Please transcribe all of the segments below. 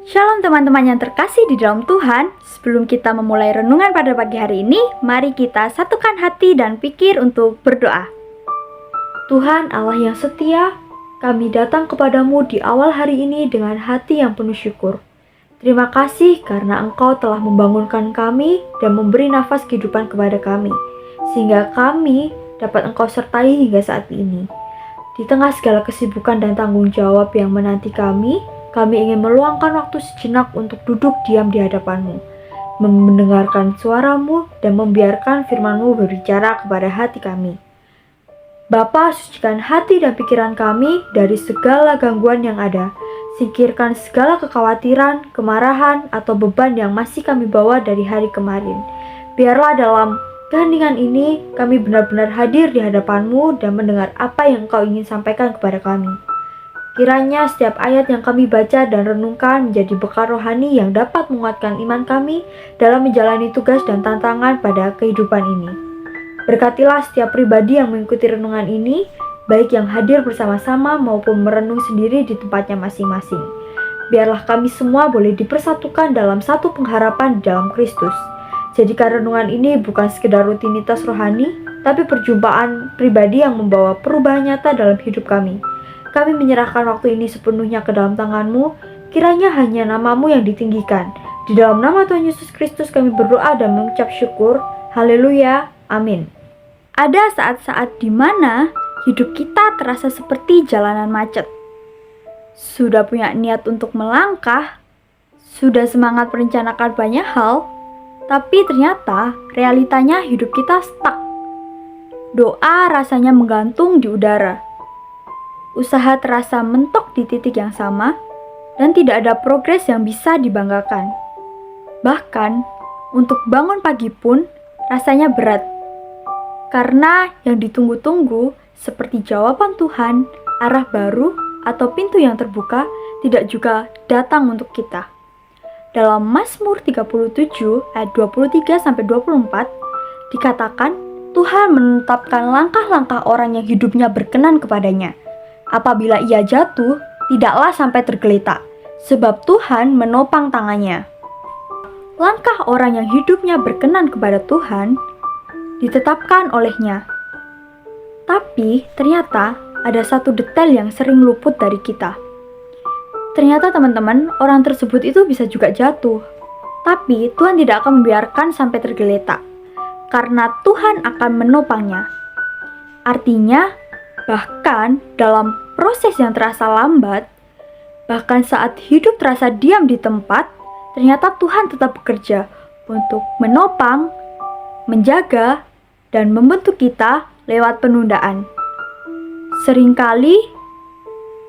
Shalom teman-teman yang terkasih di dalam Tuhan. Sebelum kita memulai renungan pada pagi hari ini, mari kita satukan hati dan pikir untuk berdoa. Tuhan Allah yang setia, kami datang kepadamu di awal hari ini dengan hati yang penuh syukur. Terima kasih karena Engkau telah membangunkan kami dan memberi nafas kehidupan kepada kami, sehingga kami dapat Engkau sertai hingga saat ini. Di tengah segala kesibukan dan tanggung jawab yang menanti kami ingin meluangkan waktu sejenak untuk duduk diam di hadapan-Mu, mendengarkan suara-Mu dan membiarkan firman-Mu berbicara kepada hati kami. Bapa, sucikan hati dan pikiran kami dari segala gangguan yang ada. Singkirkan segala kekhawatiran, kemarahan, atau beban yang masih kami bawa dari hari kemarin. Biarlah dalam keheningan ini kami benar-benar hadir di hadapan-Mu dan mendengar apa yang Engkau ingin sampaikan kepada kami. Kiranya setiap ayat yang kami baca dan renungkan menjadi bekal rohani yang dapat menguatkan iman kami dalam menjalani tugas dan tantangan pada kehidupan ini. Berkatilah setiap pribadi yang mengikuti renungan ini, baik yang hadir bersama-sama maupun merenung sendiri di tempatnya masing-masing. Biarlah kami semua boleh dipersatukan dalam satu pengharapan di dalam Kristus. Jadikan renungan ini bukan sekedar rutinitas rohani, tapi perjumpaan pribadi yang membawa perubahan nyata dalam hidup kami. Kami menyerahkan waktu ini sepenuhnya ke dalam tangan-Mu, kiranya hanya nama-Mu yang ditinggikan. Di dalam nama Tuhan Yesus Kristus kami berdoa dan mengucap syukur. Haleluya, amin. Ada saat-saat di mana hidup kita terasa seperti jalanan macet. Sudah punya niat untuk melangkah, sudah semangat merencanakan banyak hal, tapi ternyata realitanya hidup kita stuck. Doa rasanya menggantung di udara. Usaha terasa mentok di titik yang sama, dan tidak ada progres yang bisa dibanggakan. Bahkan, untuk bangun pagi pun rasanya berat. Karena yang ditunggu-tunggu, seperti jawaban Tuhan, arah baru, atau pintu yang terbuka, tidak juga datang untuk kita. Dalam Mazmur 37 ayat 23-24, dikatakan, Tuhan menetapkan langkah-langkah orang yang hidupnya berkenan kepadanya. Apabila ia jatuh, tidaklah sampai tergeletak, sebab Tuhan menopang tangannya. Langkah orang yang hidupnya berkenan kepada Tuhan ditetapkan olehnya. Tapi ternyata ada satu detail yang sering luput dari kita. Ternyata teman-teman, orang tersebut itu bisa juga jatuh. Tapi Tuhan tidak akan membiarkan sampai tergeletak, karena Tuhan akan menopangnya. Artinya, bahkan dalam proses yang terasa lambat, bahkan saat hidup terasa diam di tempat, ternyata Tuhan tetap bekerja untuk menopang, menjaga, dan membentuk kita lewat penundaan. Seringkali,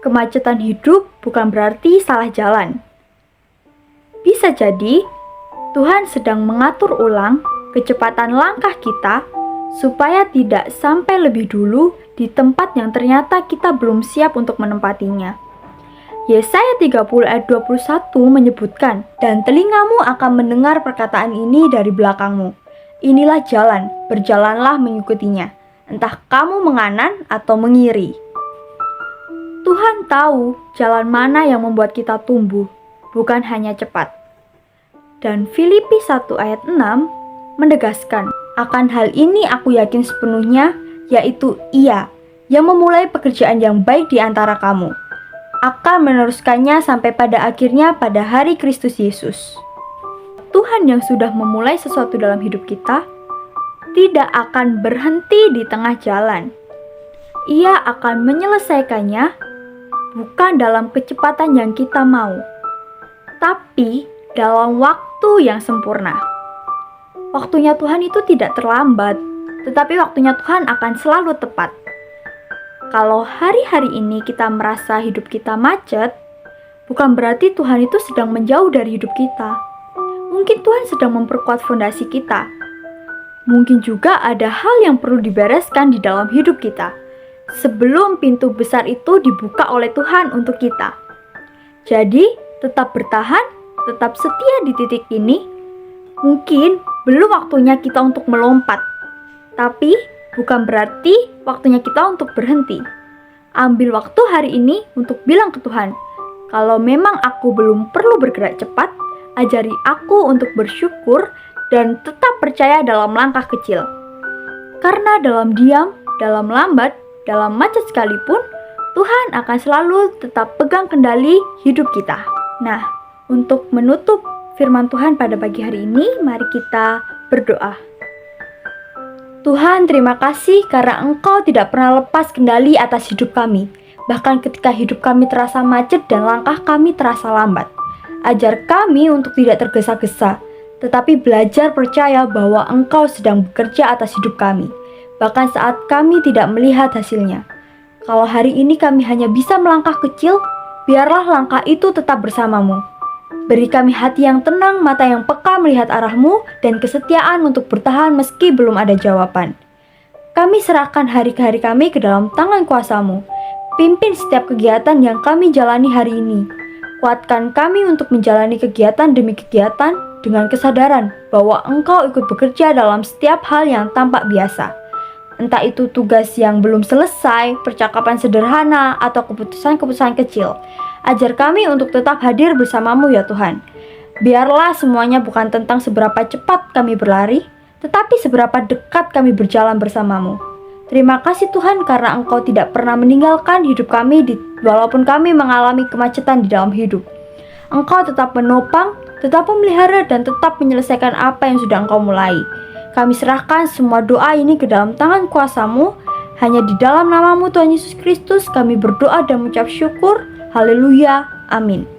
kemacetan hidup bukan berarti salah jalan. Bisa jadi, Tuhan sedang mengatur ulang kecepatan langkah kita supaya tidak sampai lebih dulu di tempat yang ternyata kita belum siap untuk menempatinya. Yesaya 30 ayat 21 menyebutkan, dan telingamu akan mendengar perkataan ini dari belakangmu. Inilah jalan, berjalanlah mengikutinya, entah kamu menganan atau mengiri. Tuhan tahu jalan mana yang membuat kita tumbuh, bukan hanya cepat. Dan Filipi 1 ayat 6 menegaskan, akan hal ini aku yakin sepenuhnya, yaitu Ia yang memulai pekerjaan yang baik di antara kamu, akan meneruskannya sampai pada akhirnya pada hari Kristus Yesus. Tuhan yang sudah memulai sesuatu dalam hidup kita tidak akan berhenti di tengah jalan. Ia akan menyelesaikannya bukan dalam kecepatan yang kita mau, tapi dalam waktu yang sempurna. Waktunya Tuhan itu tidak terlambat, tetapi waktunya Tuhan akan selalu tepat. Kalau hari-hari ini kita merasa hidup kita macet, bukan berarti Tuhan itu sedang menjauh dari hidup kita. Mungkin Tuhan sedang memperkuat fondasi kita. Mungkin juga ada hal yang perlu dibereskan di dalam hidup kita, sebelum pintu besar itu dibuka oleh Tuhan untuk kita. Jadi, tetap bertahan, tetap setia di titik ini. Mungkin belum waktunya kita untuk melompat, tapi bukan berarti waktunya kita untuk berhenti. Ambil waktu hari ini untuk bilang ke Tuhan, Kalau memang aku belum perlu bergerak cepat, ajari aku untuk bersyukur dan tetap percaya dalam langkah kecil. Karena dalam diam, dalam lambat, dalam macet sekalipun, Tuhan akan selalu tetap pegang kendali hidup kita. Nah, untuk menutup firman Tuhan pada pagi hari ini, mari kita berdoa. Tuhan, terima kasih karena Engkau tidak pernah lepas kendali atas hidup kami. Bahkan ketika hidup kami terasa macet dan langkah kami terasa lambat. Ajar kami untuk tidak tergesa-gesa, tetapi belajar percaya bahwa Engkau sedang bekerja atas hidup kami, bahkan saat kami tidak melihat hasilnya. Kalau hari ini kami hanya bisa melangkah kecil, biarlah langkah itu tetap bersamamu. Beri kami hati yang tenang, mata yang peka melihat arah-Mu, dan kesetiaan untuk bertahan meski belum ada jawaban. Kami serahkan hari-hari kami ke dalam tangan kuasa-Mu. Pimpin setiap kegiatan yang kami jalani hari ini. Kuatkan kami untuk menjalani kegiatan demi kegiatan dengan kesadaran bahwa Engkau ikut bekerja dalam setiap hal yang tampak biasa. Entah itu tugas yang belum selesai, percakapan sederhana, atau keputusan-keputusan kecil. Ajar kami untuk tetap hadir bersama-Mu ya Tuhan. Biarlah semuanya bukan tentang seberapa cepat kami berlari, tetapi seberapa dekat kami berjalan bersama-Mu. Terima kasih Tuhan karena Engkau tidak pernah meninggalkan hidup kami walaupun kami mengalami kemacetan di dalam hidup. Engkau tetap menopang, tetap memelihara, dan tetap menyelesaikan apa yang sudah Engkau mulai. Kami serahkan semua doa ini ke dalam tangan kuasa-Mu. Hanya di dalam nama-Mu Tuhan Yesus Kristus kami berdoa dan mengucap syukur. Haleluya. Amin.